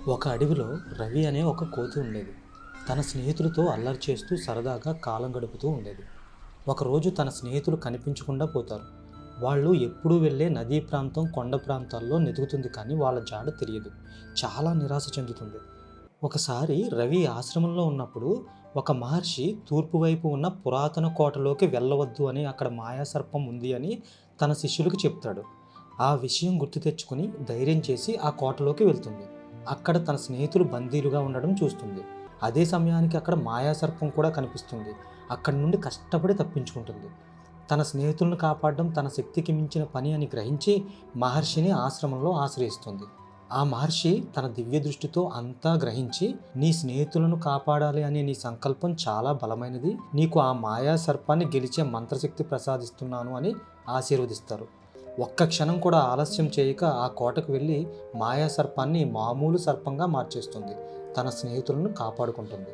ఒక అడవిలో రవి అనే ఒక కోతి ఉండేది. తన స్నేహితులతో అల్లరి చేస్తూ సరదాగా కాలం గడుపుతూ ఉండేది. ఒకరోజు తన స్నేహితులు కనిపించకుండా పోతారు. వాళ్ళు ఎప్పుడూ వెళ్ళే నదీ ప్రాంతం, కొండ ప్రాంతాల్లో వెతుకుతుంది కానీ వాళ్ళ జాడ తెలియదు. చాలా నిరాశ చెందుతుంది. ఒకసారి రవి ఆశ్రమంలో ఉన్నప్పుడు ఒక మహర్షి తూర్పు వైపు ఉన్న పురాతన కోటలోకి వెళ్ళవద్దు అని, అక్కడ మాయాసర్పం ఉంది అని తన శిష్యులకు చెప్తాడు. ఆ విషయం గుర్తు తెచ్చుకుని ధైర్యం చేసి ఆ కోటలోకి వెళ్తుంది. అక్కడ తన స్నేహితులు బందీలుగా ఉండడం చూస్తుంది. అదే సమయానికి అక్కడ మాయాసర్పం కూడా కనిపిస్తుంది. అక్కడి నుండి కష్టపడి తప్పించుకుంటుంది. తన స్నేహితులను కాపాడడం తన శక్తికి మించిన పని అని గ్రహించి మహర్షిని ఆశ్రమంలో ఆశ్రయిస్తుంది. ఆ మహర్షి తన దివ్య దృష్టితో అంతా గ్రహించి, నీ స్నేహితులను కాపాడాలి అనే నీ సంకల్పం చాలా బలమైనది, నీకు ఆ మాయా సర్పాన్ని గెలిచే మంత్రశక్తి ప్రసాదిస్తున్నాను అని ఆశీర్వదిస్తారు. ఒక్క క్షణం కూడా ఆలస్యం చేయక ఆ కోటకు వెళ్ళి మాయా సర్పాన్ని మామూలు సర్పంగా మార్చేస్తుంది. తన స్నేహితులను కాపాడుకుంటుంది.